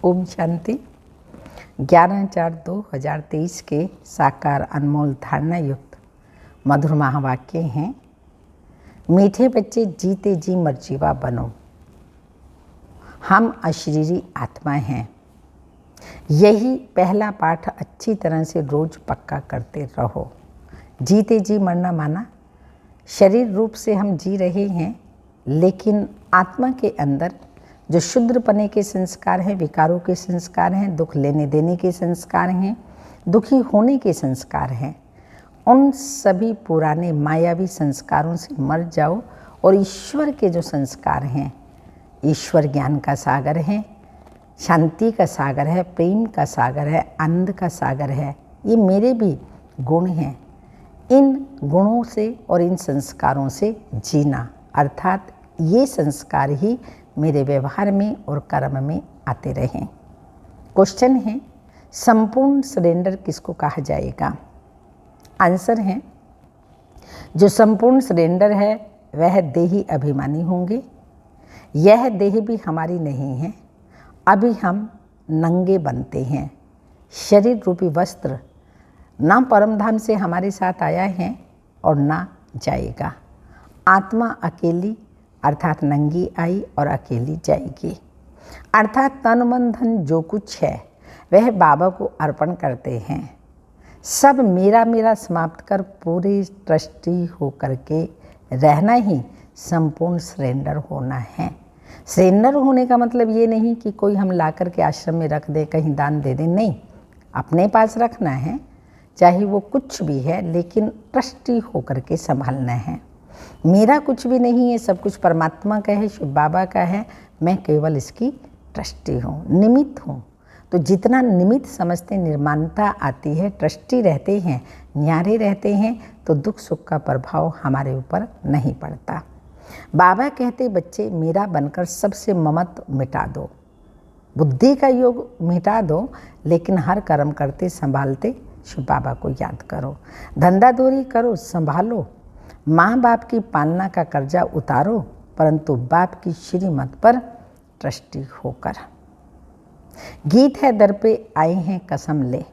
ओम शांति। 11/4/2023 के साकार अनमोल धारणा युक्त मधुर महावाक्य हैं। मीठे बच्चे जीते जी मर्जीवा बनो, हम अशरीरी आत्मा हैं। यही पहला पाठ अच्छी तरह से रोज पक्का करते रहो। जीते जी मरना माना शरीर रूप से हम जी रहे हैं, लेकिन आत्मा के अंदर जो शुद्रपने के संस्कार हैं, विकारों के संस्कार हैं, दुख लेने देने के संस्कार हैं, दुखी होने के संस्कार हैं, उन सभी पुराने मायावी संस्कारों से मर जाओ और ईश्वर के जो संस्कार हैं, ईश्वर ज्ञान का सागर है, शांति का सागर है, प्रेम का सागर है, आनंद का सागर है, ये मेरे भी गुण हैं। इन गुणों से और इन संस्कारों से जीना, अर्थात ये संस्कार ही मेरे व्यवहार में और कर्म में आते रहें। क्वेश्चन है, संपूर्ण सरेंडर किसको कहा जाएगा? आंसर है, जो संपूर्ण सरेंडर है वह देही अभिमानी होंगे। यह देह भी हमारी नहीं है। अभी हम नंगे बनते हैं। शरीर रूपी वस्त्र ना परमधाम से हमारे साथ आया है और ना जाएगा। आत्मा अकेली अर्थात नंगी आई और अकेली जाएगी। अर्थात तन मन धन जो कुछ है वह बाबा को अर्पण करते हैं। सब मेरा मेरा समाप्त कर पूरे ट्रस्टी होकर के रहना ही संपूर्ण सरेंडर होना है। सरेंडर होने का मतलब ये नहीं कि कोई हम ला कर के आश्रम में रख दे, कहीं दान दे दें, नहीं, अपने पास रखना है, चाहे वो कुछ भी है, लेकिन ट्रस्टी होकर के संभालना है। मेरा कुछ भी नहीं है, सब कुछ परमात्मा का है, शिव बाबा का है, मैं केवल इसकी ट्रस्टी हूँ, निमित्त हूँ। तो जितना निमित्त समझते निर्माणता आती है, ट्रस्टी रहते हैं, न्यारे रहते हैं, तो दुख सुख का प्रभाव हमारे ऊपर नहीं पड़ता। बाबा कहते, बच्चे मेरा बनकर सबसे ममत्व मिटा दो, बुद्धि का योग मिटा दो, लेकिन हर कर्म करते संभालते शिव बाबा को याद करो। धंधाधोरी करो, संभालो, माँ बाप की पालना का कर्जा उतारो, परंतु बाप की श्रीमत पर ट्रस्टी होकर। गीत है दर पे आए हैं कसम ले।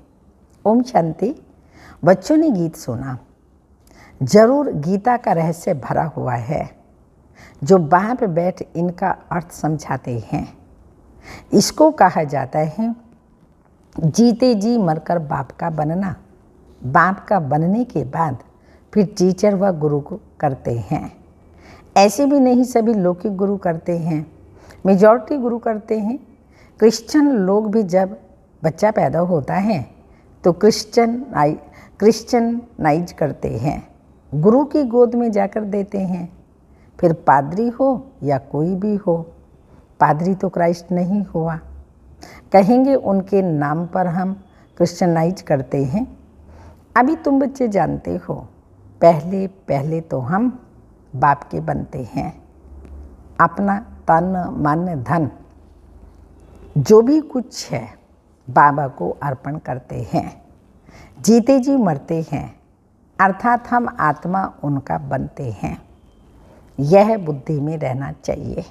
ओम शांति। बच्चों ने गीत सुना, जरूर गीता का रहस्य भरा हुआ है। जो बाप बैठ इनका अर्थ समझाते हैं, इसको कहा जाता है जीते जी मरकर बाप का बनना। बाप का बनने के बाद फिर टीचर व गुरु को करते हैं। ऐसे भी नहीं सभी लौकिक गुरु करते हैं, मेजॉरिटी गुरु करते हैं। क्रिश्चियन लोग भी जब बच्चा पैदा होता है तो क्रिश्चियनाइज करते हैं, गुरु की गोद में जाकर देते हैं। फिर पादरी हो या कोई भी हो, पादरी तो क्राइस्ट नहीं हुआ, कहेंगे उनके नाम पर हम क्रिश्चियनाइज करते हैं। अभी तुम बच्चे जानते हो, पहले पहले तो हम बाप के बनते हैं। अपना तन मन धन जो भी कुछ है बाबा को अर्पण करते हैं। जीते जी मरते हैं, अर्थात हम आत्मा उनका बनते हैं। यह बुद्धि में रहना चाहिए।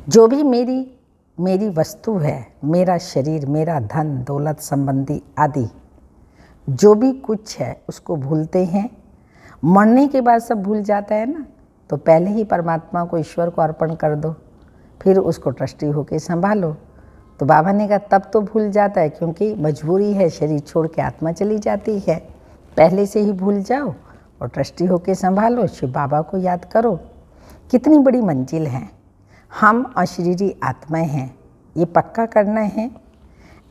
जो भी मेरी वस्तु है, मेरा शरीर, मेरा धन दौलत संबंधी आदि जो भी कुछ है, उसको भूलते हैं। मरने के बाद सब भूल जाता है ना, तो पहले ही परमात्मा को, ईश्वर को अर्पण कर दो, फिर उसको ट्रस्टी होके संभालो। तो बाबा ने कहा तब तो भूल जाता है, क्योंकि मजबूरी है, शरीर छोड़ के आत्मा चली जाती है। पहले से ही भूल जाओ और ट्रस्टी होके संभालो, शिव बाबा को याद करो। कितनी बड़ी मंजिल है। हम अशरीरी आत्माएं हैं, ये पक्का करना है।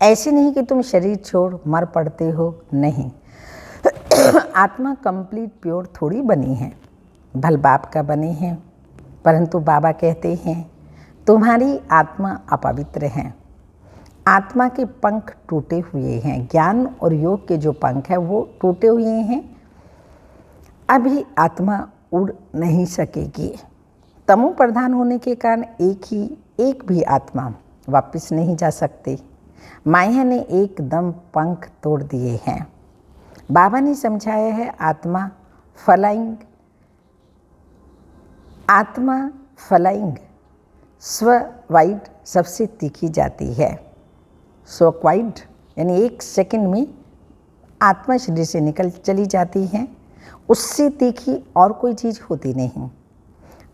ऐसे नहीं कि तुम शरीर छोड़ मर पड़ते हो, नहीं। आत्मा कंप्लीट प्योर थोड़ी बनी है, भल बाप का बने हैं। परंतु बाबा कहते हैं तुम्हारी आत्मा अपवित्र है। आत्मा के पंख टूटे हुए हैं, ज्ञान और योग के जो पंख है वो टूटे हुए हैं। अभी आत्मा उड़ नहीं सकेगी। तमो प्रधान होने के कारण एक भी आत्मा वापस नहीं जा सकती। माया ने एकदम पंख तोड़ दिए हैं। बाबा ने समझाया है आत्मा फ्लाइंग स्ववाइड सबसे तीखी जाती है। स्ववाइड यानी 1 सेकंड में आत्मा शरीर से निकल चली जाती है, उससे तीखी और कोई चीज़ होती नहीं।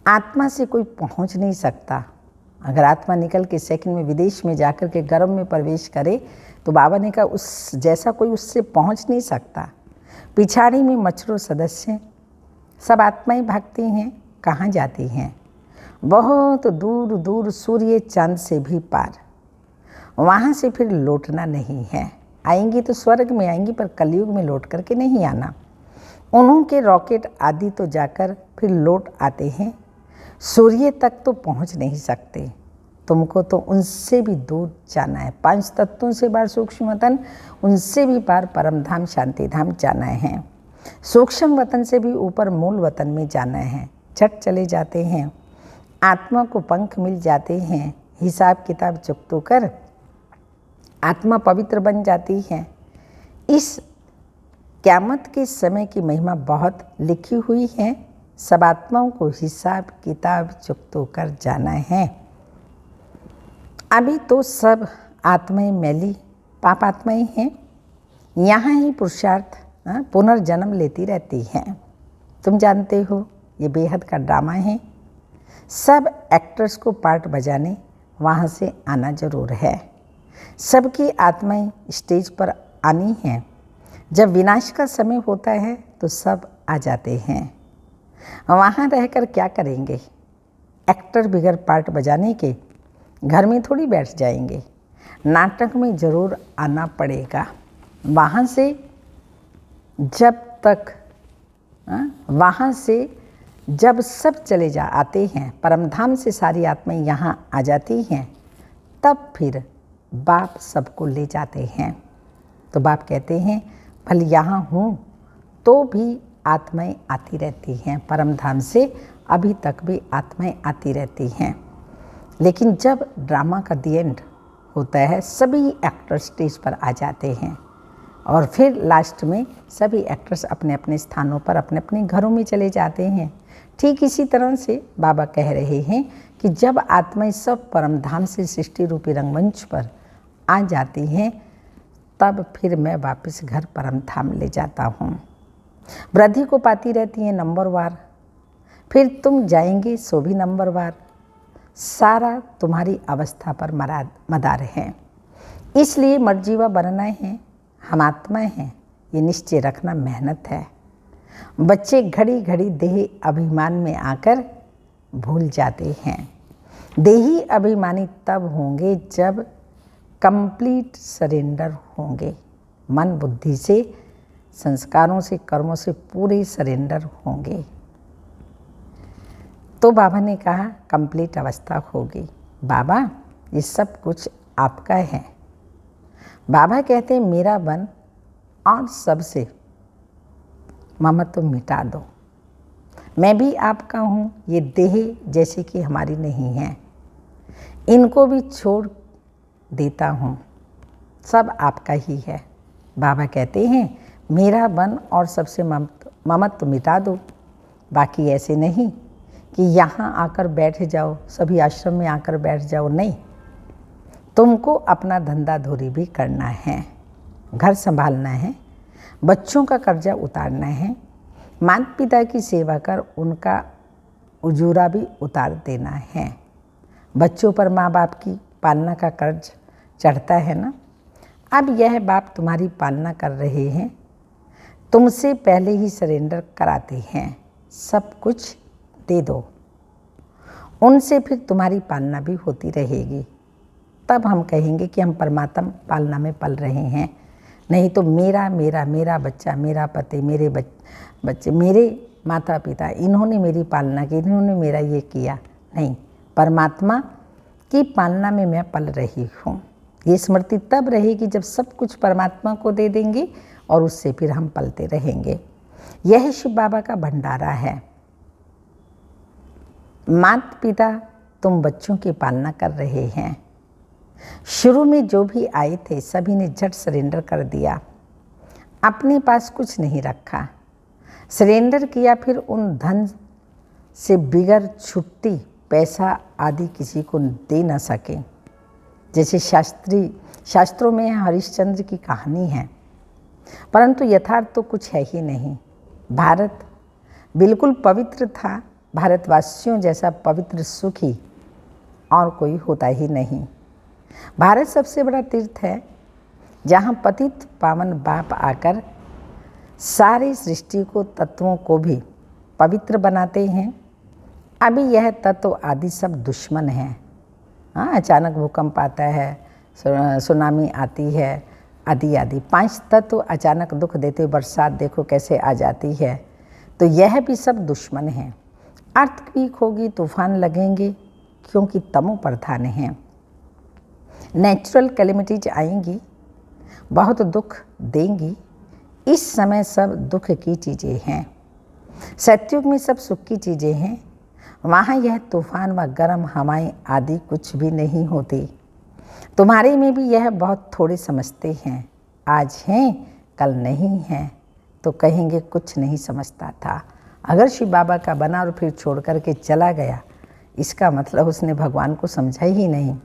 आत्मा से कोई पहुंच नहीं सकता। अगर आत्मा निकल के सेकंड में विदेश में जाकर के गर्भ में प्रवेश करे तो बाबा ने कहा उस जैसा कोई उससे पहुंच नहीं सकता। पिछाड़ी में मच्छरों सदस्य सब आत्माएं भागती हैं, कहाँ जाती हैं? बहुत दूर दूर सूर्य चांद से भी पार। वहाँ से फिर लौटना नहीं है। आएंगी तो स्वर्ग में आएंगी, पर कलयुग में लौट करके नहीं आना। उन्हों के रॉकेट आदि तो जाकर फिर लौट आते हैं, सूर्य तक तो पहुँच नहीं सकते। तुमको तो उनसे भी दूर जाना है। 5 तत्वों से बाहर सूक्ष्म वतन, उनसे भी पार परम धाम शांति धाम जाना है। सूक्ष्म वतन से भी ऊपर मूल वतन में जाना है। झट चले जाते हैं, आत्मा को पंख मिल जाते हैं। हिसाब किताब चुकतो कर आत्मा पवित्र बन जाती है। इस क़यामत के समय की महिमा बहुत लिखी हुई है। सब आत्माओं को हिसाब किताब चुकतो कर जाना है। अभी तो सब आत्माएं मैली पाप आत्माएं हैं, यहाँ ही पुरुषार्थ पुनर्जन्म लेती रहती हैं। तुम जानते हो ये बेहद का ड्रामा है। सब एक्टर्स को पार्ट बजाने वहाँ से आना जरूर है। सबकी आत्माएं स्टेज पर आनी हैं। जब विनाश का समय होता है तो सब आ जाते हैं। वहाँ रहकर क्या करेंगे? एक्टर बिगैर पार्ट बजाने के घर में थोड़ी बैठ जाएंगे। नाटक में ज़रूर आना पड़ेगा। वहाँ से जब तक वहाँ से जब सब चले आते हैं, परमधाम से सारी आत्माएं यहाँ आ जाती हैं, तब फिर बाप सबको ले जाते हैं। तो बाप कहते हैं भले यहाँ हूँ तो भी आत्माएं आती रहती हैं। परमधाम से अभी तक भी आत्माएं आती रहती हैं। लेकिन जब ड्रामा का दी एंड होता है, सभी एक्टर्स स्टेज पर आ जाते हैं और फिर लास्ट में सभी एक्टर्स अपने अपने स्थानों पर अपने अपने घरों में चले जाते हैं। ठीक इसी तरह से बाबा कह रहे हैं कि जब आत्माएं सब परमधाम से सृष्टि रूपी रंगमंच पर आ जाती हैं, तब फिर मैं वापस घर परमधाम ले जाता हूँ। वृद्धि को पाती रहती हैं नंबरवार, फिर तुम जाएंगे सो भी नंबरवार। सारा तुम्हारी अवस्था पर मदार है। इसलिए मर्जीवा बनना है। हम आत्माएं हैं, ये निश्चय रखना मेहनत है। बच्चे घड़ी घड़ी देही अभिमान में आकर भूल जाते हैं। देही अभिमानी तब होंगे जब कंप्लीट सरेंडर होंगे। मन बुद्धि से, संस्कारों से, कर्मों से पूरे सरेंडर होंगे। तो बाबा ने कहा कंप्लीट अवस्था होगी। बाबा ये सब कुछ आपका है। बाबा कहते हैं मेरा बन और सबसे ममत्व मिटा दो। मैं भी आपका हूँ। ये देह जैसे कि हमारी नहीं है, इनको भी छोड़ देता हूँ। सब आपका ही है। बाबा कहते हैं मेरा बन और सबसे ममत्व मिटा दो। बाकी ऐसे नहीं कि यहाँ आकर बैठ जाओ, सभी आश्रम में आकर बैठ जाओ। नहीं, तुमको अपना धंधा धोरी भी करना है, घर संभालना है, बच्चों का कर्जा उतारना है, माता पिता की सेवा कर उनका उजूरा भी उतार देना है। बच्चों पर माँ बाप की पालना का कर्ज चढ़ता है ना। अब यह बाप तुम्हारी पालना कर रहे हैं, तुमसे पहले ही सरेंडर कराते हैं। सब कुछ दे दो, उनसे फिर तुम्हारी पालना भी होती रहेगी। तब हम कहेंगे कि हम परमात्मा पालना में पल रहे हैं। नहीं तो मेरा मेरा मेरा बच्चा, मेरा पति, मेरे बच्चे, मेरे माता पिता, इन्होंने मेरी पालना की, इन्होंने मेरा ये किया। नहीं, परमात्मा की पालना में मैं पल रही हूँ। ये स्मृति तब रहेगी जब सब कुछ परमात्मा को दे देंगे और उससे फिर हम पलते रहेंगे। यह शिव बाबा का भंडारा है। माता पिता तुम बच्चों की पालना कर रहे हैं। शुरू में जो भी आए थे सभी ने झट सरेंडर कर दिया, अपने पास कुछ नहीं रखा। सरेंडर किया, फिर उन धन से बिगर छुट्टी पैसा आदि किसी को दे न सके। जैसे शास्त्रों में हरिश्चंद्र की कहानी है, परंतु यथार्थ तो कुछ है ही नहीं। भारत बिल्कुल पवित्र था, भारतवासियों जैसा पवित्र सुखी और कोई होता ही नहीं। भारत सबसे बड़ा तीर्थ है, जहाँ पतित पावन बाप आकर सारी सृष्टि को, तत्वों को भी पवित्र बनाते हैं। अभी यह तत्व आदि सब दुश्मन हैं। हाँ, अचानक भूकंप आता है, सुनामी आती है, आदि आदि 5 तत्व अचानक दुख देते, बरसात देखो कैसे आ जाती है, तो यह भी सब दुश्मन हैं। अर्थक्वेक होगी, तूफान लगेंगे, क्योंकि तमो प्रधान हैं। नेचुरल कैलेमिटीज आएंगी, बहुत दुख देंगी। इस समय सब दुख की चीज़ें हैं। सतयुग में सब सुख की चीज़ें हैं। वहाँ यह तूफान व गर्म हवाएं आदि कुछ भी नहीं होती। तुम्हारे में भी यह बहुत थोड़े समझते हैं। आज हैं, कल नहीं हैं, तो कहेंगे कुछ नहीं समझता था। अगर शिव बाबा का बना और फिर छोड़ कर के चला गया, इसका मतलब उसने भगवान को समझा ही नहीं,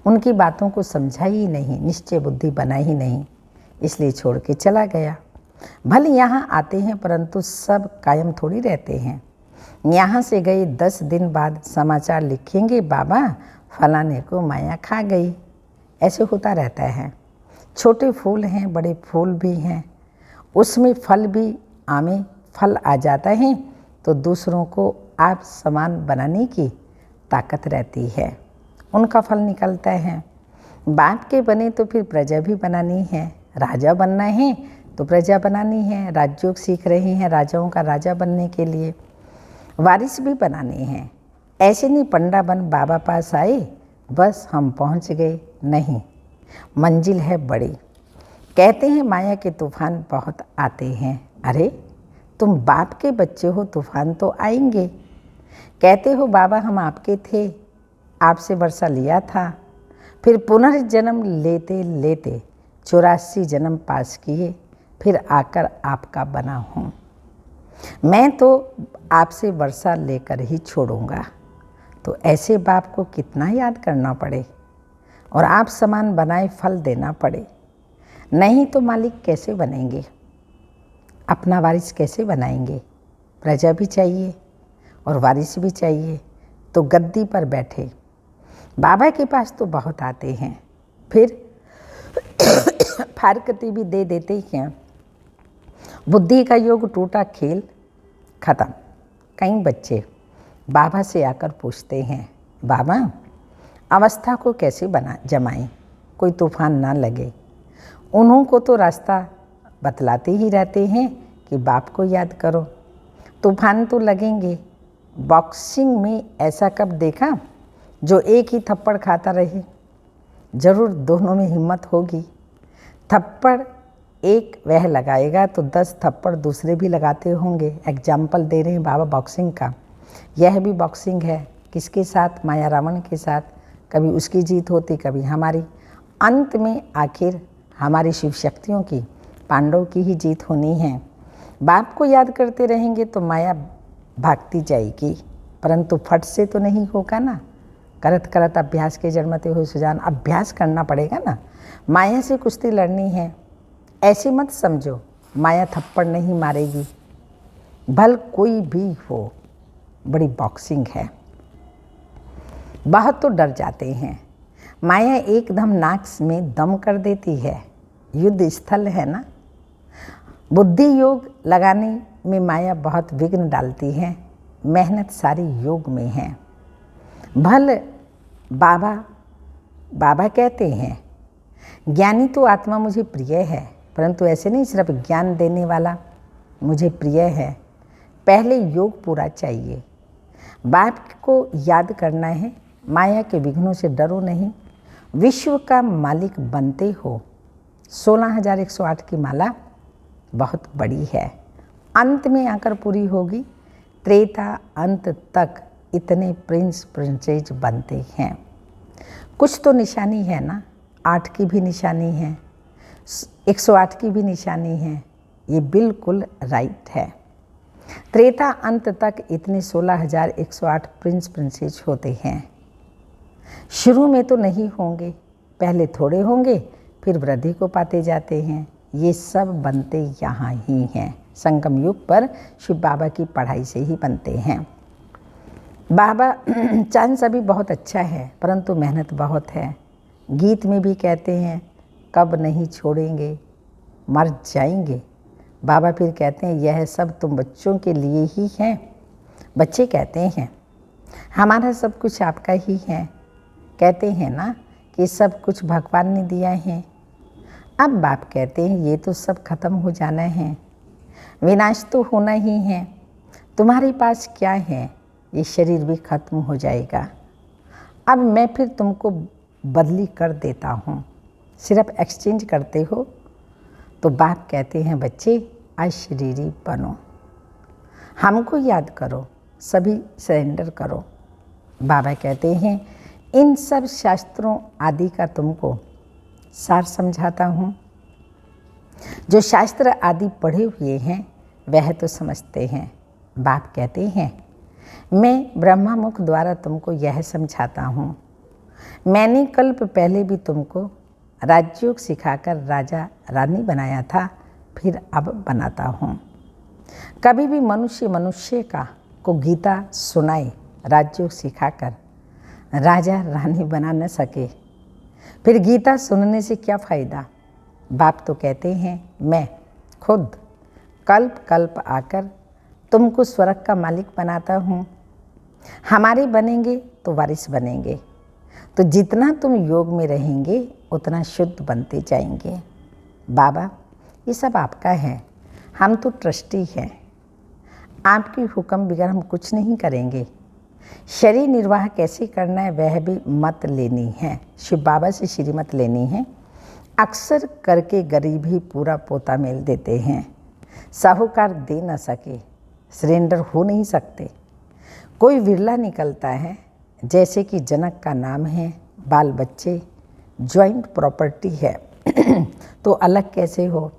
उनकी बातों को समझा ही नहीं, निश्चय बुद्धि बना ही नहीं, इसलिए छोड़ के चला गया। भले यहाँ आते हैं, परंतु सब कायम थोड़ी रहते हैं। यहाँ से गए 10 दिन बाद समाचार लिखेंगे, बाबा फलाने को माया खा गई। ऐसे होता रहता है। छोटे फूल हैं, बड़े फूल भी हैं, उसमें फल भी आमे फल आ जाता है, तो दूसरों को आप समान बनाने की ताकत रहती है, उनका फल निकलता है। बाप के बने तो फिर प्रजा भी बनानी है, राजा बनना है तो प्रजा बनानी है। राजयोग सीख रहे हैं राजाओं का राजा बनने के लिए, वारिस भी बनाने हैं। ऐसे नहीं पंडा बन बाबा पास आए, बस हम पहुंच गए, नहीं, मंजिल है बड़ी। कहते हैं माया के तूफान बहुत आते हैं। अरे तुम बाप के बच्चे हो, तूफान तो आएंगे। कहते हो बाबा हम आपके थे, आपसे वर्षा लिया था, फिर पुनर्जन्म लेते लेते 84 जन्म पास किए, फिर आकर आपका बना हूँ। मैं तो आपसे वर्षा लेकर ही छोड़ूंगा। तो ऐसे बाप को कितना याद करना पड़े और आप समान बनाए फल देना पड़े। नहीं तो मालिक कैसे बनेंगे, अपना वारिस कैसे बनाएंगे। प्रजा भी चाहिए और वारिस भी चाहिए, तो गद्दी पर बैठे। बाबा के पास तो बहुत आते हैं, फिर फारकती भी दे देते हैं। बुद्धि का योग टूटा, खेल खत्म। कई बच्चे बाबा से आकर पूछते हैं, बाबा अवस्था को कैसे जमाएं, कोई तूफान ना लगे। उन्हों को तो रास्ता बतलाते ही रहते हैं कि बाप को याद करो, तूफान तो लगेंगे। बॉक्सिंग में ऐसा कब देखा जो एक ही थप्पड़ खाता रहे, जरूर दोनों में हिम्मत होगी। थप्पड़ एक वह लगाएगा तो 10 थप्पड़ दूसरे भी लगाते होंगे। एग्जाम्पल दे रहे हैं बाबा बॉक्सिंग का। यह भी बॉक्सिंग है, किसके साथ, माया रावण के साथ। कभी उसकी जीत होती, कभी हमारी। अंत में आखिर हमारी शिव शक्तियों की, पांडव की ही जीत होनी है। बाप को याद करते रहेंगे तो माया भागती जाएगी, परंतु फट से तो नहीं होगा ना। करत करत अभ्यास के जन्मते हुए सुजान, अभ्यास करना पड़ेगा ना। माया से कुश्ती लड़नी है, ऐसे मत समझो माया थप्पड़ नहीं मारेगी, भल कोई भी हो। बड़ी बॉक्सिंग है, बहुत तो डर जाते हैं। माया एकदम नाक में दम कर देती है, युद्ध स्थल है ना। बुद्धि योग लगाने में माया बहुत विघ्न डालती है, मेहनत सारी योग में है। भल बाबा कहते हैं ज्ञानी तो आत्मा मुझे प्रिय है, परंतु ऐसे नहीं सिर्फ ज्ञान देने वाला मुझे प्रिय है, पहले योग पूरा चाहिए। बाप को याद करना है, माया के विघ्नों से डरो नहीं। विश्व का मालिक बनते हो। 16,108 की माला बहुत बड़ी है, अंत में आकर पूरी होगी। त्रेता अंत तक इतने प्रिंस प्रिंसेस बनते हैं। कुछ तो निशानी है ना, 8 की भी निशानी है, 108 की भी निशानी है। ये बिल्कुल राइट है। त्रेता अंत तक इतने 16,108 प्रिंस प्रिंसेस होते हैं। शुरू में तो नहीं होंगे, पहले थोड़े होंगे, फिर वृद्धि को पाते जाते हैं। ये सब बनते यहाँ ही हैं। संगम युग पर शिव बाबा की पढ़ाई से ही बनते हैं। बाबा चांस अभी बहुत अच्छा है, परंतु मेहनत बहुत है। गीत में भी कहते हैं, कब नहीं छोड़ेंगे, मर जाएंगे। बाबा फिर कहते हैं, यह सब तुम बच्चों के लिए ही है। बच्चे कहते हैं, हमारा सब कुछ आपका ही है। कहते हैं ना कि सब कुछ भगवान ने दिया है। अब बाप कहते हैं, ये तो सब खत्म हो जाना है, विनाश तो होना ही है। तुम्हारे पास क्या है, ये शरीर भी खत्म हो जाएगा। अब मैं फिर तुमको बदली कर देता हूँ, सिर्फ एक्सचेंज करते हो। तो बाप कहते हैं, बच्चे अशरीरी बनो, हमको याद करो, सभी सरेंडर करो। बाबा कहते हैं, इन सब शास्त्रों आदि का तुमको सार समझाता हूँ। जो शास्त्र आदि पढ़े हुए हैं वह तो समझते हैं। बाप कहते हैं, मैं ब्रह्मा मुख द्वारा तुमको यह समझाता हूँ। मैंने कल्प पहले भी तुमको राजयोग सिखाकर राजा रानी बनाया था, फिर अब बनाता हूँ। कभी भी मनुष्य का को गीता सुनाए राजयोग सिखाकर राजा रानी बना न सके, फिर गीता सुनने से क्या फ़ायदा। बाप तो कहते हैं, मैं खुद कल्प कल्प आकर तुमको स्वर्ग का मालिक बनाता हूँ। हमारे बनेंगे तो वारिस बनेंगे, तो जितना तुम योग में रहेंगे उतना शुद्ध बनते जाएंगे। बाबा ये सब आपका है, हम तो ट्रस्टी हैं। आपके हुक्म बगैर हम कुछ नहीं करेंगे। शरीर निर्वाह कैसे करना है वह भी मत लेनी है, शिव बाबा से श्रीमत लेनी है। अक्सर करके गरीब ही पूरा पोता मेल देते हैं। साहूकार दे न सके, सरेंडर हो नहीं सकते। कोई विरला निकलता है, जैसे कि जनक का नाम है, बाल बच्चे, जॉइंट प्रॉपर्टी है तो अलग कैसे हो।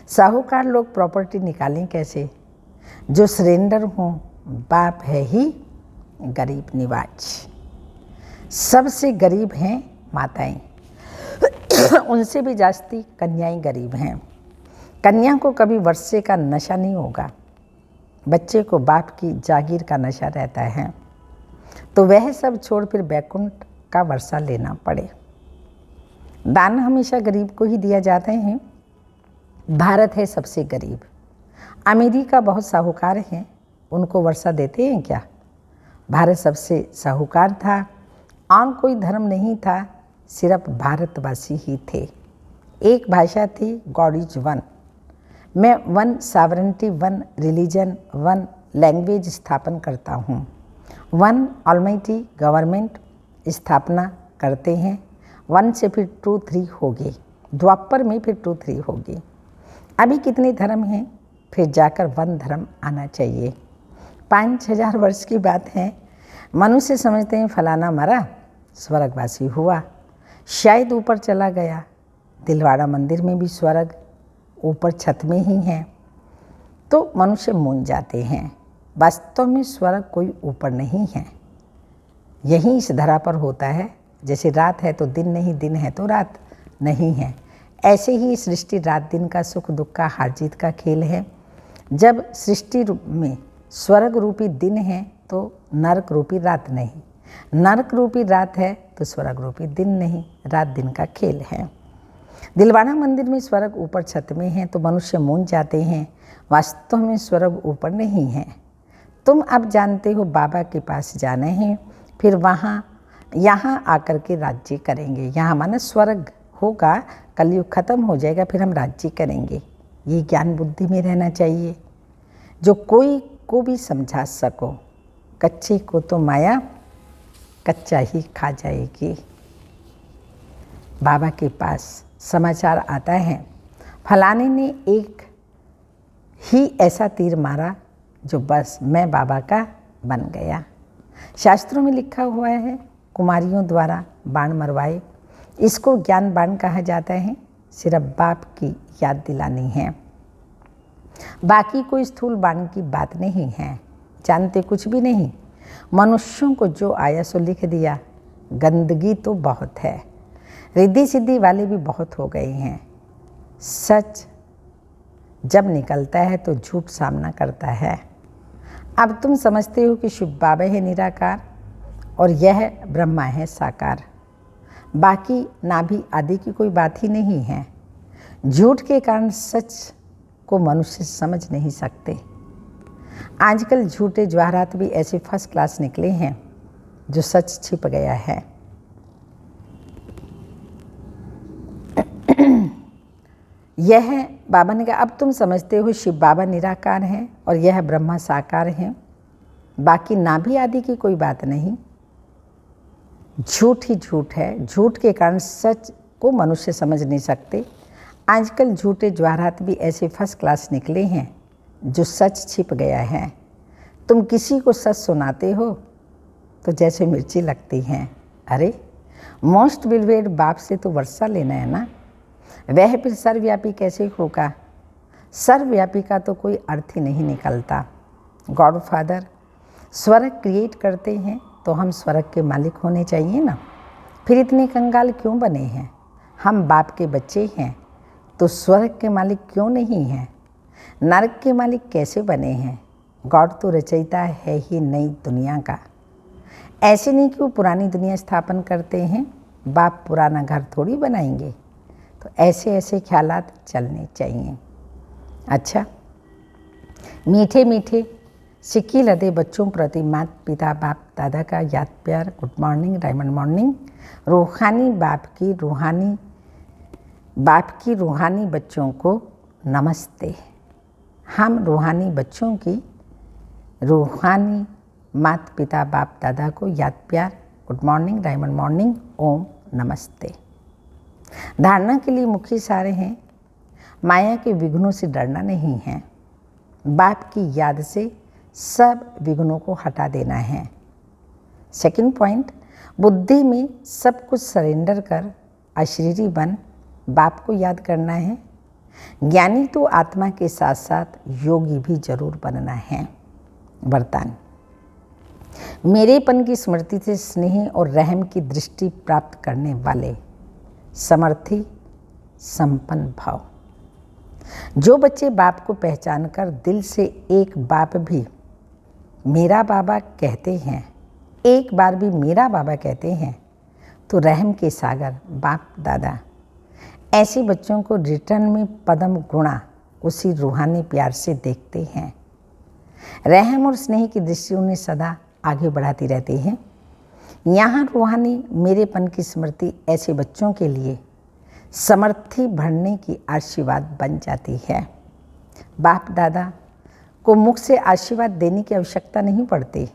साहूकार लोग प्रॉपर्टी निकालें कैसे। जो सरेंडर हों, बाप है ही गरीब निवाज। सबसे गरीब हैं माताएं, उनसे भी जास्ती कन्याएं गरीब हैं। कन्या को कभी वर्षे का नशा नहीं होगा, बच्चे को बाप की जागीर का नशा रहता है, तो वह सब छोड़ फिर बैकुंठ का वर्षा लेना पड़े। दान हमेशा गरीब को ही दिया जाता है। भारत है सबसे गरीब, अमेरिका बहुत साहूकार हैं, उनको वर्षा देते हैं क्या। भारत सबसे साहूकार था, और कोई धर्म नहीं था, सिर्फ भारतवासी ही थे। एक भाषा थी, गॉड इज वन। मैं one sovereignty, one religion, one language स्थापन करता हूँ। वन ऑलमाइटी गवर्नमेंट स्थापना करते हैं। वन से फिर 2-3 होगी, द्वापर में फिर 2-3 होगी। अभी कितने धर्म हैं, फिर जाकर वन धर्म आना चाहिए। 5,000 वर्ष की बात है। मनुष्य समझते हैं फलाना मरा, स्वर्गवासी हुआ, शायद ऊपर चला गया। दिलवाड़ा मंदिर में भी स्वर्ग ऊपर छत में ही है, तो मनुष्य मूंझ जाते हैं। वास्तव में स्वर्ग कोई ऊपर नहीं है, यही इस धरा पर होता है। जैसे रात है तो दिन नहीं, दिन है तो रात नहीं है, ऐसे ही सृष्टि रात दिन का, सुख दुख का, हार जीत का खेल है। जब सृष्टि में स्वर्ग रूपी दिन है तो नरक रूपी रात नहीं, नरक रूपी रात है तो स्वर्ग रूपी दिन नहीं, रात दिन का खेल है। दिलवाड़ा मंदिर में स्वर्ग ऊपर छत में है तो मनुष्य मूंझ जाते हैं, वास्तव में स्वर्ग ऊपर नहीं है। तुम अब जानते हो बाबा के पास जाना है, फिर यहाँ आकर के राज्य करेंगे। यहाँ माना स्वर्ग होगा, कलयुग खत्म हो जाएगा, फिर हम राज्य करेंगे। ये ज्ञान बुद्धि में रहना चाहिए, जो कोई को भी समझा सको। कच्चे को तो माया कच्चा ही खा जाएगी। बाबा के पास समाचार आता है, फलाने ने एक ही ऐसा तीर मारा जो बस मैं बाबा का बन गया। शास्त्रों में लिखा हुआ है, कुमारियों द्वारा बाण मरवाए, इसको ज्ञान बाण कहा जाता है। सिर्फ बाप की याद दिलानी है। बाकी कोई स्थूल बाणी की बात नहीं है, जानते कुछ भी नहीं। मनुष्यों को जो आया सो लिख दिया। गंदगी तो बहुत है, रिद्धि सिद्धि वाले भी बहुत हो गए हैं। सच जब निकलता है तो झूठ सामना करता है। अब तुम समझते हो कि शिव बाबा है निराकार और यह ब्रह्मा है साकार। बाकी नाभि आदि की कोई बात ही नहीं है। झूठ के कारण सच को मनुष्य समझ नहीं सकते। आजकल झूठे जवाहरात भी ऐसे फर्स्ट क्लास निकले हैं जो सच छिप गया है। यह बाबा ने कहा, अब तुम समझते हो शिव बाबा निराकार हैं और यह ब्रह्मा साकार हैं। बाकी नाभि आदि की कोई बात नहीं। झूठ ही झूठ है। झूठ के कारण सच को मनुष्य समझ नहीं सकते। आजकल झूठे जवाहरात भी ऐसे फर्स्ट क्लास निकले हैं जो सच छिप गया है। तुम किसी को सच सुनाते हो तो जैसे मिर्ची लगती हैं। अरे मोस्ट बिलवेड बाप से तो वर्षा लेना है ना, वह फिर सर्वव्यापी कैसे होगा? सर्वव्यापी का तो कोई अर्थ ही नहीं निकलता। गॉड फादर स्वर्ग क्रिएट करते हैं तो हम स्वर्ग के मालिक होने चाहिए ना, फिर इतने कंगाल क्यों बने हैं? हम बाप के बच्चे हैं तो स्वर्ग के मालिक क्यों नहीं हैं? नरक के मालिक कैसे बने हैं? गॉड तो रचयिता है ही नई दुनिया का। ऐसे नहीं कि वो पुरानी दुनिया स्थापन करते हैं, बाप पुराना घर थोड़ी बनाएंगे। तो ऐसे ऐसे ख्यालात चलने चाहिए। अच्छा, मीठे मीठे सिक्की लदे बच्चों प्रति माता पिता बाप दादा का याद प्यार। Good morning, diamond morning. रूहानी बाप की रूहानी बच्चों को नमस्ते। हम रूहानी बच्चों की रूहानी माता पिता बाप दादा को याद प्यार। गुड मॉर्निंग, डायमंड मॉर्निंग, ओम नमस्ते। धारणा के लिए मुख्य सारे हैं, माया के विघ्नों से डरना नहीं है, बाप की याद से सब विघ्नों को हटा देना है। सेकंड पॉइंट, बुद्धि में सब कुछ सरेंडर कर अशरीरी बन बाप को याद करना है। ज्ञानी तो आत्मा के साथ साथ योगी भी जरूर बनना है। वरदान, मेरेपन की स्मृति से स्नेह और रहम की दृष्टि प्राप्त करने वाले समर्थी संपन्न भाव। जो बच्चे बाप को पहचान कर दिल से एक बाप भी मेरा बाबा कहते हैं, एक बार भी मेरा बाबा कहते हैं, तो रहम के सागर बाप दादा ऐसे बच्चों को रिटर्न में पदम गुणा उसी रूहानी प्यार से देखते हैं। रहम और स्नेह की दृष्टि उन्हें सदा आगे बढ़ाती रहती है। यहाँ रूहानी मेरेपन की स्मृति ऐसे बच्चों के लिए समर्थी बढ़ने की आशीर्वाद बन जाती है। बाप दादा को मुख से आशीर्वाद देने की आवश्यकता नहीं पड़ती,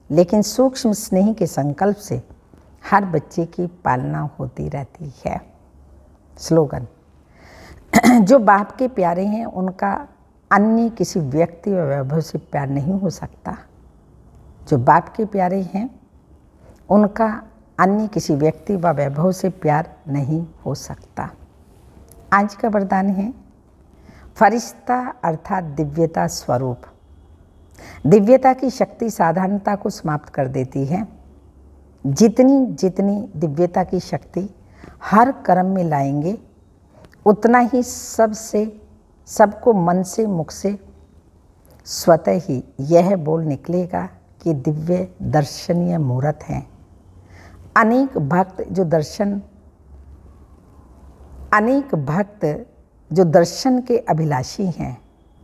लेकिन सूक्ष्म स्नेह के संकल्प से हर बच्चे की पालना होती रहती है। स्लोगन, जो बाप के प्यारे हैं उनका अन्य किसी व्यक्ति व वैभव से प्यार नहीं हो सकता। जो बाप के प्यारे हैं उनका अन्य किसी व्यक्ति व वैभव से प्यार नहीं हो सकता। आज का वरदान है फरिश्ता अर्थात दिव्यता स्वरूप। दिव्यता की शक्ति साधारणता को समाप्त कर देती है। जितनी जितनी दिव्यता की शक्ति हर कर्म में लाएंगे, उतना ही सबको मन से मुख से स्वतः ही यह बोल निकलेगा कि दिव्य दर्शनीय मूर्त हैं। अनेक भक्त जो दर्शन के अभिलाषी हैं,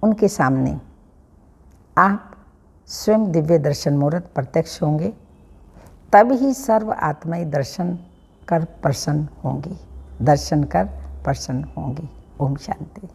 उनके सामने आप स्वयं दिव्य दर्शन मूर्त प्रत्यक्ष होंगे, तब ही सर्व आत्माएं दर्शन कर प्रसन्न होंगी। ओम शांति।